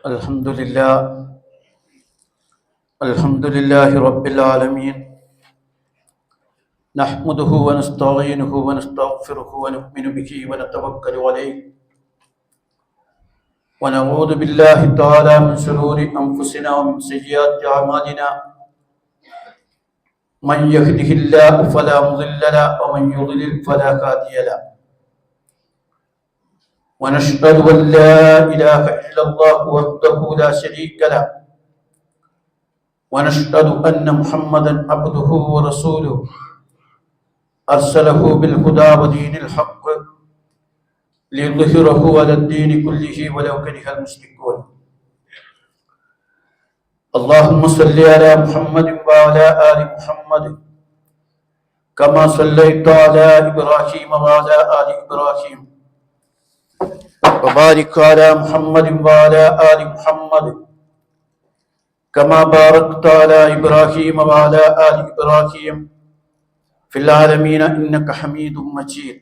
الحمد لله الحمد لله رب العالمين نحمده ونستعينه ونستغفره ونؤمن به ونتوكل عليه ونعوذ بالله تعالى من شرور أنفسنا ومن سيئات أعمالنا من يهده الله فلا مضل له ومن يضلل فلا هادي له ونشهد أن لا إله إلا الله وحده لا شريك له ونشهد أن محمدا عبده ورسوله أرسله بالهدى ودين الحق ليظهره على الدين كله ولو كره المشركون اللهم صل على محمد وعلى آل محمد كما صليت على إبراهيم وعلى آل إبراهيم وبارك على محمد وعلى آل محمد كما باركت على إبراهيم وعلى آل إبراهيم في العالمين إنك حميد مجيد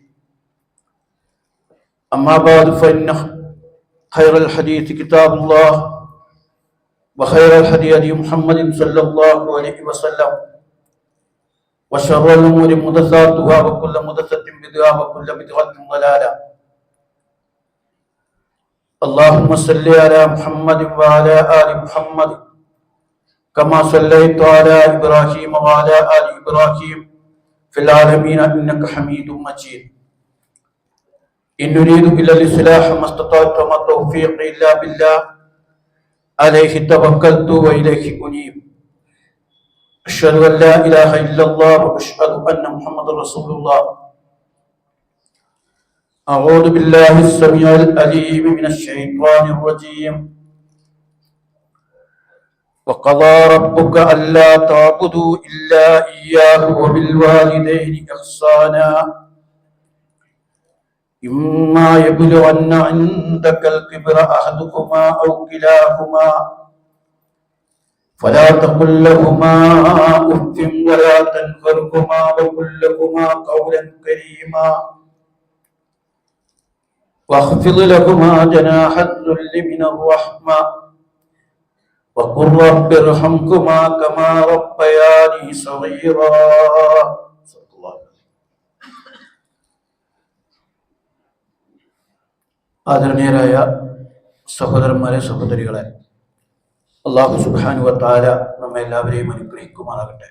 أما بعد فإن خير الحديث كتاب الله وخير الهدي هدي محمد صلى الله عليه وسلم وشر الأمور محدثاتها وكل محدثة بدعة وكل بدعة ضلالة اللهم صل على محمد وعلى آل محمد كما صليت على إبراهيم وعلى آل إبراهيم في العالمين إنك حميد مجيد إن نريد إلا الإصلاح ما استطعت وما توفيقي إلا بالله عليه توكلت وإليه أنيب أشهد أن لا إله إلا الله وأشهد أن محمدا رسول الله أعوذ بالله السميع العليم من الشيطان الرجيم وقضى ربك ألا تعبدوا إلا إياه وبالوالدين إحسانا إما يبلغن عندك الكبر أحدهما أو كلاهما فلا تقل لهما أف ولا تنهرهما وقل لهما قولا كريما واخفض لهما جناح الذل من الرحمة وقل رب ارحمهما كما ربياني صغيرا. ആദരണീയരായ സഹോദരന്മാരെ സഹോദരികളെ, അല്ലാഹു സുബ്ഹാനഹു വ തആല നമ്മെ എല്ലാവരെയും അനുഗ്രഹിക്കുമാറാകട്ടെ.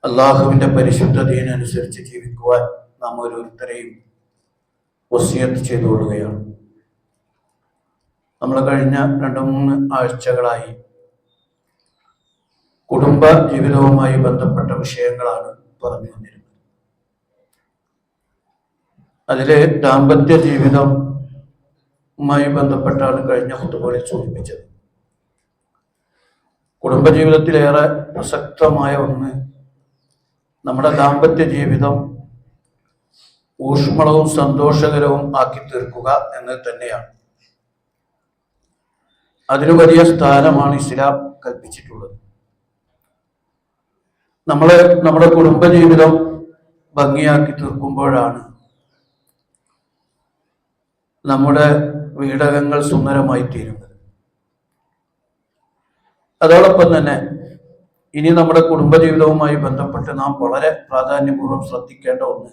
അല്ലാഹുവിന്റെ പരിശുദ്ധ ദീനനുസരിച്ച് ജീവിക്കുവാൻ നാം ഓരോരുത്തരെയും വസിയത്ത് ചെയ്തുകൊള്ളുകയാണ്. നമ്മൾ കഴിഞ്ഞ 2-3 ആഴ്ചകളായി കുടുംബ ജീവിതവുമായി ബന്ധപ്പെട്ട വിഷയങ്ങളാണ് പറഞ്ഞു വന്നിരുന്നത്. അതിലെ ദാമ്പത്യ ജീവിതവുമായി ബന്ധപ്പെട്ടാണ് കഴിഞ്ഞ ഖുതുബകളിൽ സൂചിപ്പിച്ചത്. കുടുംബജീവിതത്തിലേറെ പ്രസക്തമായ ഒന്ന് നമ്മുടെ ദാമ്പത്യ ജീവിതം ഊഷ്മളവും സന്തോഷകരവും ആക്കി തീർക്കുക എന്നത് തന്നെയാണ്. അതിന് വലിയ സ്ഥാനമാണ് ഇസ്ലാം കൽപ്പിച്ചിട്ടുള്ളത്. നമ്മുടെ കുടുംബജീവിതം ഭംഗിയാക്കി തീർക്കുമ്പോഴാണ് നമ്മുടെ വീടകങ്ങൾ സുന്ദരമായി തീരുന്നത്. അതോടൊപ്പം തന്നെ ഇനി നമ്മുടെ കുടുംബജീവിതവുമായി ബന്ധപ്പെട്ട് നാം വളരെ പ്രാധാന്യപൂർവ്വം ശ്രദ്ധിക്കേണ്ട ഒന്ന്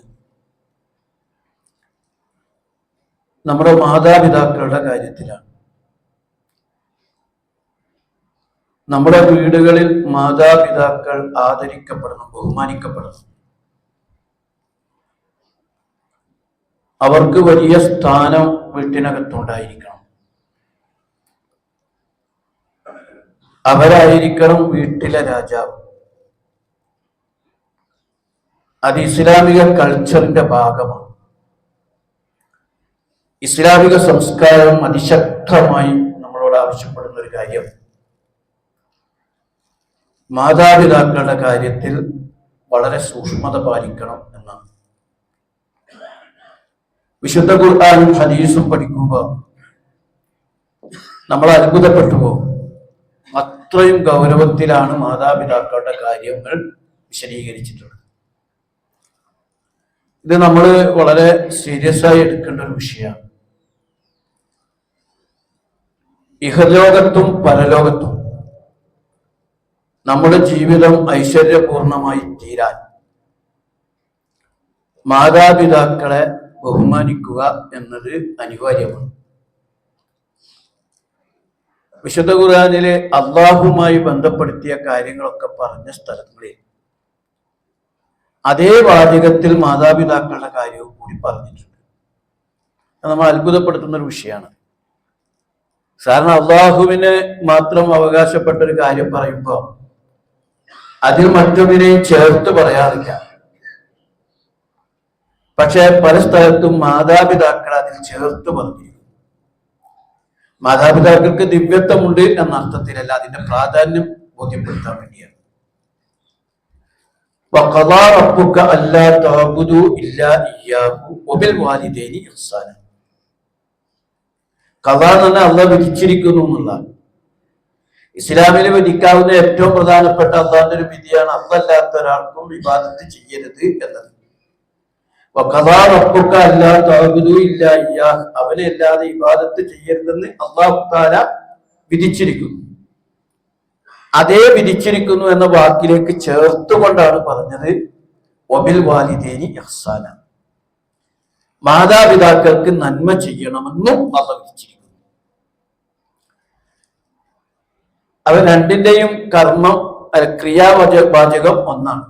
നമ്മുടെ മാതാപിതാക്കളുടെ കാര്യത്തിലാണ്. നമ്മുടെ വീടുകളിൽ മാതാപിതാക്കൾ ആദരിക്കപ്പെടണം, ബഹുമാനിക്കപ്പെടണം. അവർക്ക് വലിയ സ്ഥാനം വീട്ടിനകത്തുണ്ടായിരിക്കണം. അവരായിരിക്കണം വീട്ടിലെ രാജാവ്. അത് ഇസ്ലാമിക കൾച്ചറിന്റെ ഭാഗമാണ്. ഇസ്ലാമിക സംസ്കാരം അതിശക്തമായി നമ്മളോട് ആവശ്യപ്പെടുന്ന ഒരു കാര്യം മാതാപിതാക്കളുടെ കാര്യത്തിൽ വളരെ സൂക്ഷ്മത പാലിക്കണം എന്നാണ്. വിശുദ്ധ ഖുർആനും ഹദീസും പഠിക്കുമ്പോൾ നമ്മൾ അത്ഭുതപ്പെട്ടു പോകും. അത്രയും ഗൗരവത്തിലാണ് മാതാപിതാക്കളുടെ കാര്യങ്ങൾ വിശദീകരിച്ചിട്ടുള്ളത്. ഇത് നമ്മൾ വളരെ സീരിയസ് ആയി എടുക്കേണ്ട ഒരു വിഷയമാണ്. ഇഹലോകത്തും പരലോകത്തും നമ്മുടെ ജീവിതം ഐശ്വര്യപൂർണമായി തീരാൻ മാതാപിതാക്കളെ ബഹുമാനിക്കുക എന്നത് അനിവാര്യമാണ്. വിശുദ്ധ ഖുർആനിലെ അള്ളാഹുമായി ബന്ധപ്പെടുത്തിയ കാര്യങ്ങളൊക്കെ പറഞ്ഞ സ്ഥലങ്ങളിൽ അതേ വാചകത്തിൽ മാതാപിതാക്കളുടെ കാര്യവും കൂടി പറഞ്ഞിട്ടുണ്ട്. അത് നമ്മൾ അത്ഭുതപ്പെടുത്തുന്ന ഒരു വിഷയമാണ്. കാരണം അള്ളാഹുവിന് മാത്രം അവകാശപ്പെട്ട ഒരു കാര്യം പറയുമ്പോൾ അതിൽ മറ്റൊന്നിനെയും ചേർത്ത് പറയാറില്ല. പക്ഷെ പല സ്ഥലത്തും മാതാപിതാക്കൾ അതിൽ ചേർത്ത് പറഞ്ഞിരിക്കുന്നു. മാതാപിതാക്കൾക്ക് ദിവ്യത്വമുണ്ട് എന്ന അർത്ഥത്തിലല്ല, അതിന്റെ പ്രാധാന്യം ബോധ്യപ്പെടുത്താൻ വേണ്ടിയാണ്. വഖദാ റബ്ബുക അല്ലാ തഅബുദു ഇല്ലാ ഇയ്യാഹു വബിൽ വാലിദൈനി ഇഹ്സാന. ഖദാ എന്ന് പറഞ്ഞാൽ അള്ളാഹ് വിധിച്ചിരിക്കുന്നു എന്നുള്ളതാണ്. ഇസ്ലാമിൽ വിധിക്കാവുന്ന ഏറ്റവും പ്രധാനപ്പെട്ട അള്ളാഹിന്റെ ഒരു വിധിയാണ് അല്ലാത്ത ഒരാൾക്കും ഇബാദത്ത് ചെയ്യരുത് എന്നത്. വഖദാ റബ്ബുക അല്ലാ തഅബുദു ഇല്ലാ ഇയ്യാഹു, അവനെ അല്ലാതെ ഇബാദത്ത് ചെയ്യരുതെന്ന് അല്ലാഹു തആല വിധിച്ചിരിക്കുന്നു. അതേ വിധിച്ചിരിക്കുന്നു എന്ന വാക്കിലേക്ക് ചേർത്തുകൊണ്ടാണ് പറഞ്ഞത് വബിൽ വാലിദൈനി ഇഹ്സാന, മാതാപിതാക്കൾക്ക് നന്മ ചെയ്യണമെന്നും അള്ളാഹു വിധിച്ചിരിക്കുന്നു. അവ രണ്ടിന്റെയും കർമ്മം ക്രിയാവാചകം ഒന്നാണ്.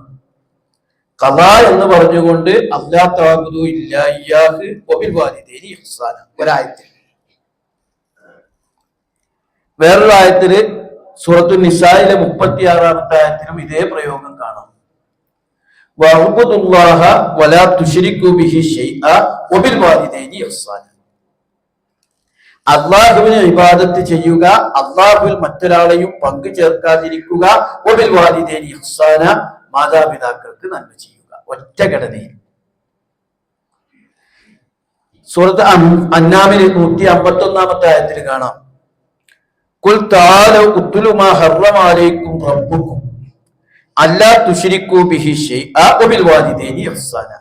ഖദാ എന്ന് പറഞ്ഞുകൊണ്ട് അല്ലാ തഅബുദു ഇല്ലാ ഇയ്യാഹു വബിൽ വാലിദൈനി ഇഹ്സാന ഒരായത്തിൽ. വേറൊരു ആയത്തില് സൂറത്തു നിസായിലെ 36-ാമത്തെ ആയത്തിലും ഇതേ പ്രയോഗം കാണാം. വഅബ്ദുല്ലാഹ വലാ തുശ്രികൂ ബിഹി ശൈഅ വബിൽ വാലിദൈനി ഇഹ്സാന. അള്ളാഹുവിനെ ഇബാദത്ത് ചെയ്യുക, അള്ളാഹുവിൽ മറ്റൊരാളെയും പങ്കു ചേർക്കാതിരിക്കുക, വബിൽ വാലിദൈനി ഇഹ്സാന, മാതാപിതാക്കൾക്ക് നന്മ ചെയ്യുക. ഒറ്റ ഘടനയിൽ. സൂറത്ത് അന്നാമിലെ 151-ാമത്തെ ആയത്തിൽ കാണാം ഖുൽ തആലൂ ഉത്ലു മാ ഹറമ അലൈക്കും റബ്ബുക്കും അല്ലാ തുശ്രികൂ ബിഹി ശൈഅ വബിൽ വാലിദൈനി ഇഹ്സാന.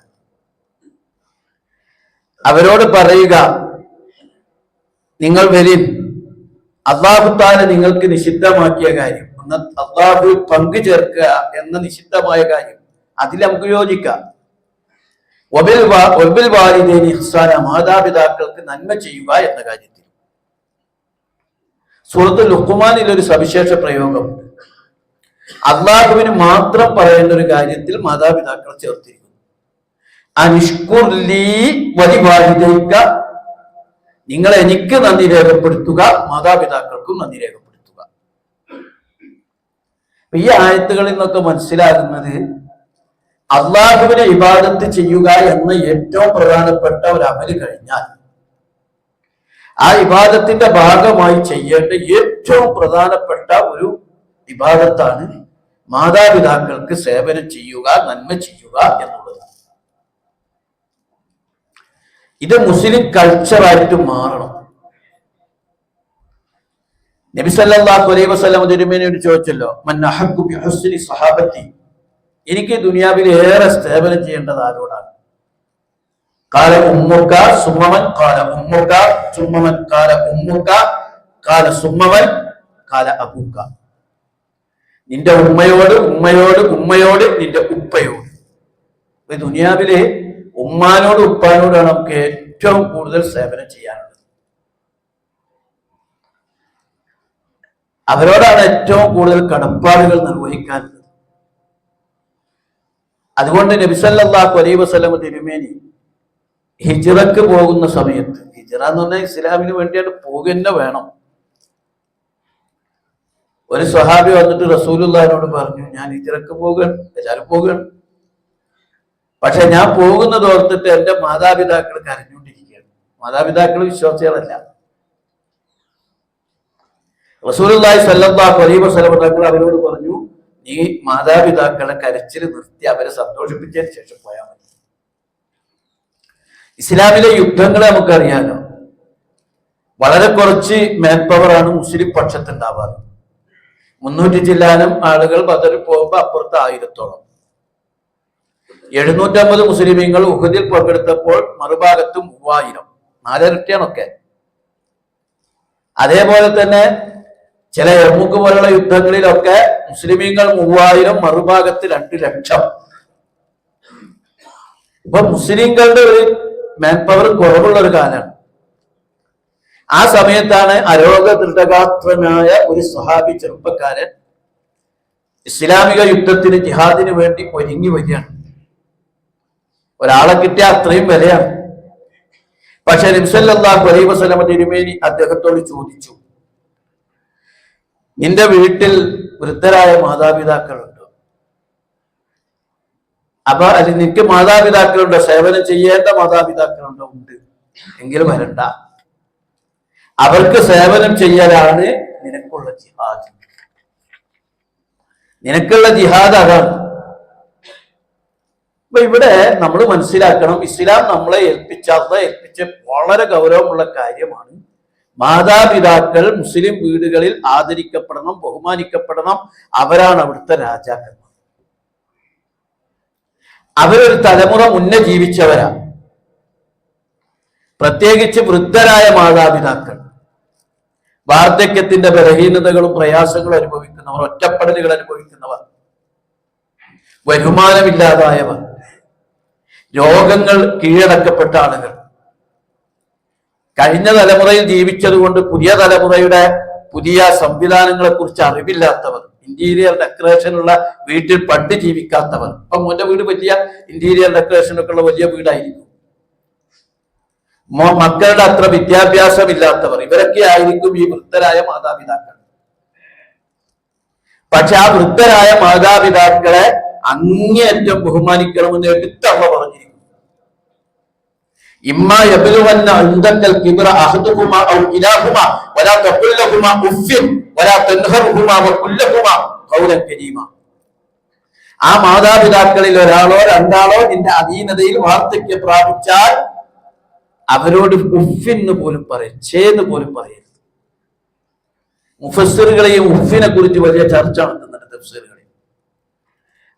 അവരോട് പറയുക, നിങ്ങൾ വരിൻ, അല്ലാഹു തആല നിങ്ങൾക്ക് നിഷിദ്ധമാക്കിയ കാര്യം, അല്ലാഹു പങ്കു ചേർക്കുക എന്ന നിഷിദ്ധമായ കാര്യം, അതിൽ നമുക്ക് യോജിക്കാം. വബിൽ വാലിദൈനി ഇഹ്സാന, മാതാപിതാക്കൾക്ക് നന്മ ചെയ്യുക എന്ന കാര്യത്തിൽ. സൂറത്ത് ലുഖ്മാനിൽ ഒരു സവിശേഷ പ്രയോഗമുണ്ട്. അള്ളാഹുവിന് മാത്രം പറയേണ്ട ഒരു കാര്യത്തിൽ മാതാപിതാക്കളെ ചേർത്തിരിക്കുന്നു. അനിഷ്കുർ ലീ വലിവാലിദൈക, നിങ്ങൾ എനിക്ക് നന്ദി രേഖപ്പെടുത്തുക, മാതാപിതാക്കൾക്കും നന്ദി രേഖപ്പെടുത്തുക. ഈ ആയത്തുകളിൽ നിന്നൊക്കെ മനസ്സിലാകുന്നത് അള്ളാഹുവിനെ ഇബാദത്ത് ചെയ്യുക എന്ന ഏറ്റവും പ്രധാനപ്പെട്ട ഒരു അമല് കഴിഞ്ഞാൽ ആ ഇബാദത്തിന്റെ ഭാഗമായി ചെയ്യേണ്ട ഏറ്റവും പ്രധാനപ്പെട്ട ഒരു ഇബാദത്താണ് മാതാപിതാക്കൾക്ക് സേവനം ചെയ്യുക, നന്മ ചെയ്യുക എന്നുള്ളതാണ്. ഇത് മുസ്ലിം കൾച്ചറായിട്ട് മാറണം. നബി സല്ലല്ലാഹു അലൈഹി വസല്ലം തിരുമേനിയോട് ചോദിച്ചല്ലോ, മൻ അഹഖു ബി ഹുസ്നി സ്വഹാബത്തി, എനിക്ക് ദുനിയാവിൽ ഏറെ സേവനം ചെയ്യേണ്ടത് ആരോടാണ്? ഖാല ഉമ്മുക സുമ്മമൻ, ഖാല ഉമ്മുക സുമ്മമൻ, ഖാല ഉമ്മുക, ഖാല സുമ്മമൻ, ഖാല അബൂക. നിന്റെ ഉമ്മയോട്, ഉമ്മയോട്, ഉമ്മയോട്, നിന്റെ ഉപ്പയോട്. ദുനിയാവിലെ ഉമ്മാനോട് ഉപ്പാനോടാണ് നമുക്ക് ഏറ്റവും കൂടുതൽ സേവനം ചെയ്യാനുള്ളത്. അവരോടാണ് ഏറ്റവും കൂടുതൽ കടപ്പാടുകൾ നിർവഹിക്കാനുള്ളത്. അതുകൊണ്ട് നബി സല്ലല്ലാഹു അലൈഹി വസല്ലം തിരുമേനി ഹിജ്റക്ക് പോകുന്ന സമയത്ത്, ഹിജ്റ എന്ന് പറഞ്ഞാൽ ഇസ്ലാമിന് വേണ്ടിയിട്ട് പോകുക വേണം. ഒരു സ്വഹാബി വന്നിട്ട് റസൂലുള്ളാഹിനോട് പറഞ്ഞു, ഞാൻ ഹിജ്റക്ക് പോകുകയാണ്, എല്ലാവരും പോകുകയാണ്, പക്ഷെ ഞാൻ പോകുന്നത് ഓർത്തിട്ട് എന്റെ മാതാപിതാക്കൾ കരഞ്ഞുകൊണ്ടിരിക്കുകയാണ്. മാതാപിതാക്കൾ വിശ്വാസികളല്ല. റസൂലുള്ളാഹി സ്വല്ലല്ലാഹു അലൈഹി വസല്ലം തങ്ങൾ അവരോട് പറഞ്ഞു, നീ മാതാപിതാക്കളെ കരച്ചിൽ നിർത്തി അവരെ സന്തോഷിപ്പിച്ചതിന് ശേഷം പോയാൽ മതി. ഇസ്ലാമിലെ യുദ്ധങ്ങളെ നമുക്കറിയാലോ, വളരെ കുറച്ച് മാൻ പവറാണ് മുസ്ലിം പക്ഷത്തുണ്ടാവാറ്. 300 ചില്ലാനം ആളുകൾ ബദറിൽ പോകുമ്പോൾ അപ്പുറത്ത് 1000-ഓളം. 750 മുസ്ലിമീങ്ങൾ ഉഹദിൽ പങ്കെടുത്തപ്പോൾ മറുഭാഗത്ത് 3000, 4 ഇരട്ടിയാണൊക്കെ. അതേപോലെ തന്നെ ചില യർമുക്ക് പോലുള്ള യുദ്ധങ്ങളിലൊക്കെ മുസ്ലിമീങ്ങൾ 3000, മറുഭാഗത്ത് 2 ലക്ഷം. ഇപ്പൊ മുസ്ലിങ്ങളുടെ ഒരു മാൻ പവർ കുറവുള്ള ഒരു കാലമാണ്. ആ സമയത്താണ് അരോഗ ദൃഢഗാത്രനായ ഒരു സ്വഹാബി ചെറുപ്പക്കാരൻ ഇസ്ലാമിക യുദ്ധത്തിന് ജിഹാദിന് വേണ്ടി ഒരുങ്ങി വരികയാണ്. ഒരാളെ കിട്ടിയ അത്രയും വിലയാണ്. പക്ഷെ നബി സല്ലല്ലാഹു അലൈഹി വസല്ലം തിരുമേനി അദ്ദേഹത്തോട് ചോദിച്ചു, നിന്റെ വീട്ടിൽ വൃദ്ധരായ മാതാപിതാക്കളുണ്ടോ? അപ്പൊ നിനക്ക് മാതാപിതാക്കളുണ്ടോ? സേവനം ചെയ്യേണ്ട മാതാപിതാക്കളുണ്ടോ? ഉണ്ട്. എങ്കിലും വരണ്ട. അവർക്ക് സേവനം ചെയ്യലാണ് നിനക്കുള്ള ജിഹാദ്. നിനക്കുള്ള ജിഹാദ് അതാണ്. അപ്പൊ ഇവിടെ നമ്മൾ മനസ്സിലാക്കണം, ഇസ്ലാം നമ്മളെ ഏൽപ്പിച്ച വളരെ ഗൗരവമുള്ള കാര്യമാണ്. മാതാപിതാക്കൾ മുസ്ലിം വീടുകളിൽ ആദരിക്കപ്പെടണം, ബഹുമാനിക്കപ്പെടണം. അവരാണ് അവിടുത്തെ രാജാക്കന്മാർ. അവരൊരു തലമുറ മുന്നേ ജീവിച്ചവരാണ്. പ്രത്യേകിച്ച് വൃദ്ധരായ മാതാപിതാക്കൾ, വാർദ്ധക്യത്തിന്റെ ബലഹീനതകളും പ്രയാസങ്ങളും അനുഭവിക്കുന്നവർ, ഒറ്റപ്പെടലുകൾ അനുഭവിക്കുന്നവർ, വരുമാനമില്ലാതായവർ, രോഗങ്ങൾ കീഴടക്കപ്പെട്ട ആളുകൾ, കഴിഞ്ഞ തലമുറയിൽ ജീവിച്ചത് കൊണ്ട് പുതിയ തലമുറയുടെ പുതിയ സംവിധാനങ്ങളെ കുറിച്ച് അറിവില്ലാത്തവർ, ഇന്റീരിയർ ഡെക്കറേഷനുള്ള വീട്ടിൽ പണ്ട് ജീവിക്കാത്തവർ. ഇപ്പൊ മോന്റെ വീട് വലിയ ഇന്റീരിയർ ഡെക്കറേഷനൊക്കെ ഉള്ള വലിയ വീടായിരിക്കും. മക്കളുടെ അത്ര വിദ്യാഭ്യാസം ഇല്ലാത്തവർ, ഇവരൊക്കെ ആയിരിക്കും ഈ വൃദ്ധരായ മാതാപിതാക്കൾ. പക്ഷെ ആ വൃദ്ധരായ മാതാപിതാക്കളെ അങ്ങേയറ്റം ബഹുമാനിക്കണമെന്ന് എടുത്തമ്മ പറഞ്ഞിരിക്കുന്നു. ഇമ്മ യബ്ലുവന്ന ഇൻദക്കൽ കിബ്റ അഹദുഹുമാ ഔ ഇലാഹുമാ വലാ തഖുൽ ലഹുമാ ഉഫ്ഫിൻ വലാ തൻഹറുഹുമാ വഖുൽ ലഹുമാ ഖൗലൻ കരീമാ. ആ മാതാപിതാക്കളിൽ ഒരാളോ രണ്ടാളോ നിന്റെ അധീനതയിൽ വാർദ്ധക്യം പ്രാപിച്ചാൽ അവരോട് ഉഫ്ഫിന്ന് പോലും പറയും, ചേന്ന് പോലും പറയരുത്. മുഫസ്സിറുകളെയും ഉഫ്ഫിനെ കുറിച്ച് വലിയ ചർച്ച നടത്തുന്നുണ്ട് തഫ്സീറുകളിൽ.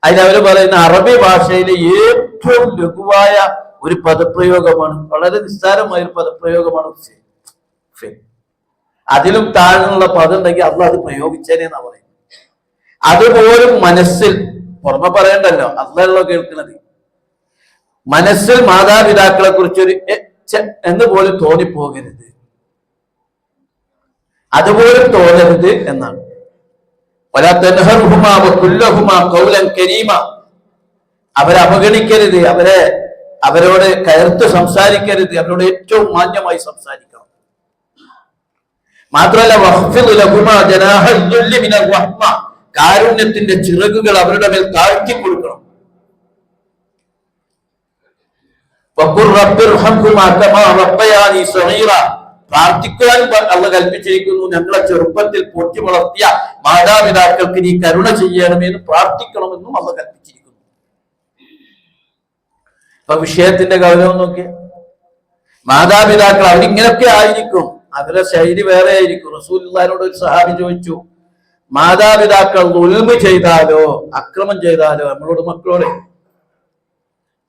അതിലവര് പറയുന്ന അറബി ഭാഷയിലെ ഏറ്റവും ലഘുവായ ഒരു പദപ്രയോഗമാണ്, വളരെ നിസ്സാരമായ ഒരു പദപ്രയോഗമാണ് ഉഫ്ഫിൻ. അതിലും താഴെയുള്ള പദം ഉണ്ടെങ്കിൽ അള്ളാഹ് അത് പ്രയോഗിച്ചേനെന്നാ പറയുന്നത്. അതുപോലും മനസ്സിൽ, പുറമെ പറയണ്ടല്ലോ, അള്ളാഹ് കേൾക്കുന്നത്, മനസ്സിൽ മാതാപിതാക്കളെ കുറിച്ചൊരു എന്ന് പോലും തോന്നിപ്പോകരുത്, അതുപോലും തോന്നരുത് എന്നാണ്. അവരെ അവഗണിക്കരുത്, അവരോട് കയർത്ത് സംസാരിക്കരുത്, അവരോട് ഏറ്റവും മാന്യമായി സംസാരിക്കണം. മാത്രമല്ല കാരുണ്യത്തിന്റെ ചിറകുകൾ അവരുടെ മേൽ താഴ്ത്തി കൊടുക്കണം. പ്രാർത്ഥിക്കുവാൻ അള്ള കൽപ്പിച്ചിരിക്കുന്നു, ഞങ്ങളെ ചെറുപ്പത്തിൽ പൊട്ടി വളർത്തിയ മാതാപിതാക്കൾക്ക് നീ കരുണ ചെയ്യണമെന്ന് പ്രാർത്ഥിക്കണമെന്നും അള്ള കൽപ്പിച്ചിരിക്കുന്നു. അപ്പൊ വിഷയത്തിന്റെ ഗൗരവം നോക്കിയ മാതാപിതാക്കൾ അവരിങ്ങനൊക്കെ ആയിരിക്കും, അവരുടെ ശൈലി വേറെ ആയിരിക്കും. റസൂലുള്ളാഹിനോട് ഒരു സഹാബി ചോദിച്ചു, മാതാപിതാക്കൾ ദുൽമ ചെയ്താലോ, അക്രമം ചെയ്താലോ, നമ്മളോട് മക്കളോടെ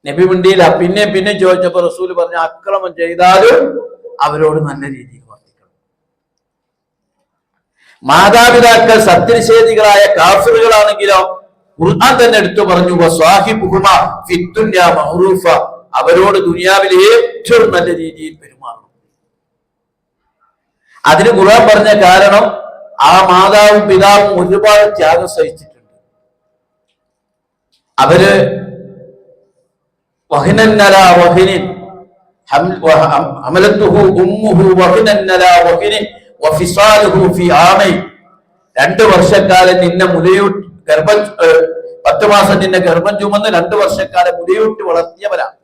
നബി മിണ്ടിയില്ല. പിന്നെ ചോദിച്ചപ്പോ റസൂൽ പറഞ്ഞു, അക്രമം ചെയ്താലും അവരോട് നല്ല രീതിയിൽ വർത്തിക്കണം. മാതാപിതാക്കൾ സത്യനിഷേധികളായ കാഫിറുകളാണെങ്കിലോ ഖുർആൻ തന്നെ എടുത്തു പറഞ്ഞു, വസ്വാഹിബുഹുമാ ഫിദ്ദുനിയാ മഅറൂഫ, അവരോട് ദുനിയാവിൽ ഏറ്റവും നല്ല രീതിയിൽ പെരുമാറണം. അതിന് ഖുർആൻ പറഞ്ഞ കാരണം ആ മാതാവും പിതാവും ഒരുപാട് ത്യാഗം സഹിച്ചിട്ടുണ്ട്. അവര് വഹിനന്നലാ വഹിനിൻ ഹമലത്തുഹു ഉമ്മുഹു വഹിനന്നലാ വഹിനിൻ വഫിസാലുഹു ഫി ആമൈൻ. 2 വർഷക്കാലം നിന്നെ മുലയൂട്ടി 10 മാസം നിന്നെ ഗർഭം ചുമന്ന് 2 വർഷക്കാലം മുലയൂട്ടി വളർത്തിയവരാണ്.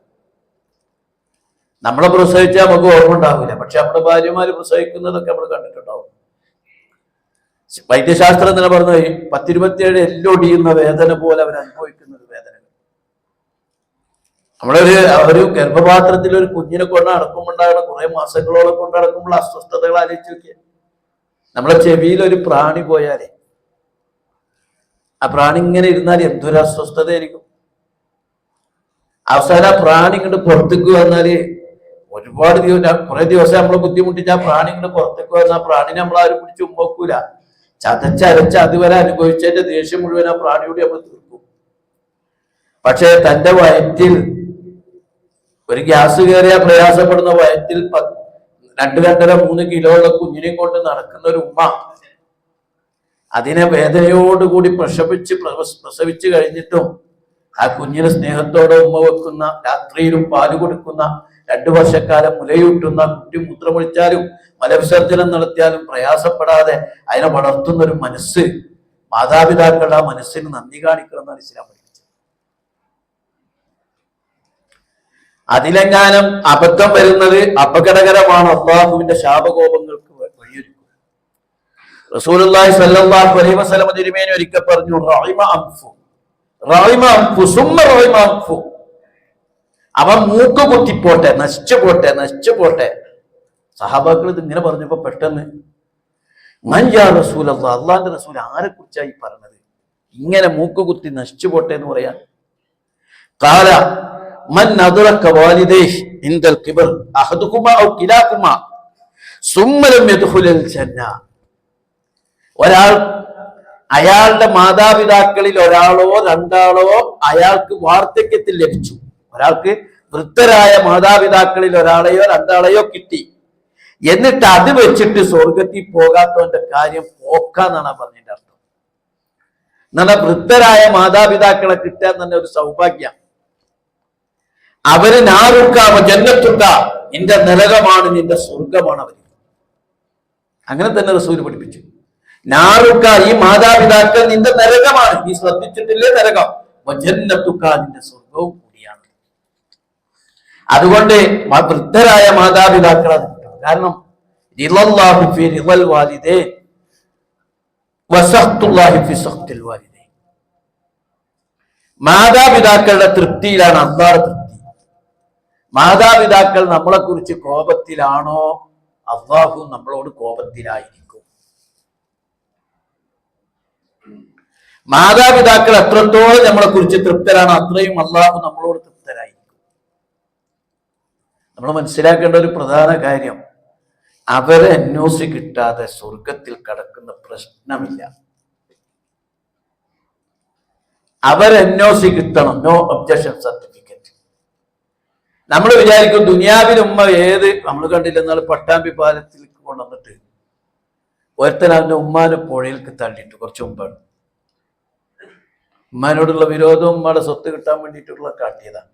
നമ്മളെ പ്രസവിച്ചാൽ നമുക്ക് ഓർമ്മ ഉണ്ടാവില്ല, പക്ഷെ നമ്മുടെ ഭാര്യമാര് പ്രസവിക്കുന്നതൊക്കെ നമ്മൾ കണ്ടിട്ടുണ്ടാവും. വൈദ്യശാസ്ത്രം തന്നെ പറഞ്ഞു, 10-27 എല്ലൊടിയുന്ന വേദന പോലെ അവർ അനുഭവിക്കുന്നത് വേദന. ഒരു ഗർഭപാത്രത്തിൽ ഒരു കുഞ്ഞിനെ കൊണ്ട് നടക്കുമ്പോണ്ടാകുന്ന കുറെ മാസങ്ങളോളം കൊണ്ട് നടക്കുമ്പോൾ അസ്വസ്ഥതകൾ ആലോചിച്ച് നോക്കിയാൽ, നമ്മളെ ചെവിയിൽ ഒരു പ്രാണി പോയാലേ ആ പ്രാണി ഇങ്ങനെ ഇരുന്നാൽ എന്തൊരു അസ്വസ്ഥതയായിരിക്കും. അവസാനം ആ പ്രാണി ഇങ്ങോട്ട് പുറത്തേക്ക് വന്നാല് ഒരുപാട് കുറെ ദിവസം നമ്മൾ ബുദ്ധിമുട്ടിച്ച് ആ പ്രാണികൾ പുറത്തേക്ക് വന്ന ആ പ്രാണിനെ നമ്മൾ ആരും പിടിച്ച് ഉമ്മക്കൂല. ചതച്ചരച്ച് അതുവരെ അനുഭവിച്ചതിന്റെ ദേഷ്യം മുഴുവൻ ആ പ്രാണിയോട് നമ്മൾ തീർക്കും. പക്ഷെ തന്റെ വയറ്റിൽ ഒരു ഗ്യാസ് കയറിയാൽ പ്രയാസപ്പെടുന്ന വയറ്റിൽ 2-2.5-3 കിലോ ഉള്ള കുഞ്ഞിനെയും കൊണ്ട് നടക്കുന്ന ഒരു ഉമ്മ അതിനെ വേദനയോടുകൂടി പ്രസവിച്ച് കഴിഞ്ഞിട്ടും ആ കുഞ്ഞിനെ സ്നേഹത്തോടെ ഉമ്മ വെക്കുന്ന, രാത്രിയിലും പാല് കൊടുക്കുന്ന, 2 വർഷക്കാലം മുലയൂട്ടുന്ന, കുട്ടി മൂത്രമൊഴിച്ചാലും മലവിസർജനം നടത്തിയാലും പ്രയാസപ്പെടാതെ അതിനെ വളർത്തുന്ന ഒരു മനസ്സ്, മാതാപിതാക്കളുടെ ആ മനസ്സിന് നന്ദി കാണിക്കണം എന്നാണ് ഇസ്ലാം പഠിപ്പിച്ചത്. അതിലെങ്ങാനും അബദ്ധം വരുന്നത് അപകടകരമാണ്, അള്ളാഹുവിന്റെ ശാപകോപങ്ങൾക്ക് വഴിയൊരുക്കും. റസൂലുള്ളാഹി സ്വല്ലല്ലാഹു അലൈഹി വസല്ലം തിരുമേനി ഒരിക്കൽ പറഞ്ഞു, അവൻ മൂക്ക് കുത്തിപ്പോട്ടെ, നശിച്ചു പോട്ടെ. സഹാബാക്കൾ ഇത് ഇങ്ങനെ പറഞ്ഞപ്പോ പെട്ടെന്ന് റസൂലല്ലാഹ്, അള്ളാന്റെ റസൂൽ ആരെ കുറിച്ചായി പറഞ്ഞത്? ഇങ്ങനെ മൂക്ക് കുത്തി നശിച്ചു പോട്ടെ എന്ന് പറയാൻ? ഖാല മൻ അദ്റക വാലിദൈഹി ഇൻദൽ കിബർ അഹദുകുമാ ഔ കിലാകുമാ സുമ്മ ലം യദ്ഖുലൽ ജന്ന. ഒരാൾ അയാളുടെ മാതാപിതാക്കളിൽ ഒരാളോ 2 അയാൾക്ക് വാർദ്ധക്യത്തിൽ ലഭിച്ചു. ഒരാൾക്ക് വൃദ്ധരായ മാതാപിതാക്കളിൽ ഒരാളെയോ 2 കിട്ടി. എന്നിട്ട് അത് വെച്ചിട്ട് സ്വർഗത്തിൽ പോകാത്തവന്റെ കാര്യം പോക്കാന്നാണ് പറഞ്ഞതിന്റെ അർത്ഥം. എന്നാൽ വൃദ്ധരായ മാതാപിതാക്കളെ കിട്ടാൻ തന്നെ ഒരു സൗഭാഗ്യം. അവര് നാറുക്കാമ ജന്നത്തുക്ക, നിന്റെ നരകമാണ്, നിന്റെ സ്വർഗമാണ് അവര്. അങ്ങനെ തന്നെ റസൂൽ പഠിപ്പിച്ചു. നാറുക്ക, ഈ മാതാപിതാക്കൾ നിന്റെ നരകമാണ്, നീ ശ്രദ്ധിച്ചിട്ടില്ലേ നരകം, ജന്നത്തുക്ക, നിന്റെ സ്വർഗവും കൂടിയാണ്. അതുകൊണ്ട് വൃദ്ധരായ മാതാപിതാക്കൾ അത് കിട്ടും. കാരണം മാതാപിതാക്കളുടെ തൃപ്തിയിലാണ് അല്ലാഹുവിന്റെ തൃപ്തി. മാതാപിതാക്കൾ നമ്മളെ കുറിച്ച് കോപത്തിലാണോ, അല്ലാഹു നമ്മളോട് കോപത്തിലായിരിക്കും. മാതാപിതാക്കൾ എത്രത്തോളം നമ്മളെ കുറിച്ച് തൃപ്തരാണ്, അത്രയും അല്ലാഹു നമ്മളോട് തൃപ്തരായിരിക്കും. നമ്മൾ മനസ്സിലാക്കേണ്ട ഒരു പ്രധാന കാര്യം, അവരെ NOC കിട്ടാതെ സ്വർഗത്തിൽ കടക്കുന്ന പ്രശ്നമില്ല. അവരെ NOC കിട്ടണം, നോ ഒബ്ജക്ഷൻ സർട്ടിഫിക്കറ്റ്. നമ്മൾ വിചാരിക്കും ദുനിയാവിൽ ഉമ്മ നമ്മൾ കണ്ടില്ല, എന്നാൽ പട്ടാമ്പി പാലത്തിൽ കൊണ്ടുവന്നിട്ട് ഒരുത്തൻ അവന്റെ ഉമ്മാനെ പുഴയിലേക്ക് തള്ളിയിട്ട് കുറച്ച് മുമ്പാണ്. ഉമ്മാനോടുള്ള വിരോധവും ഉമ്മയുടെ സ്വത്ത് കിട്ടാൻ വേണ്ടിയിട്ടുള്ള കാട്ടിയതാണ്.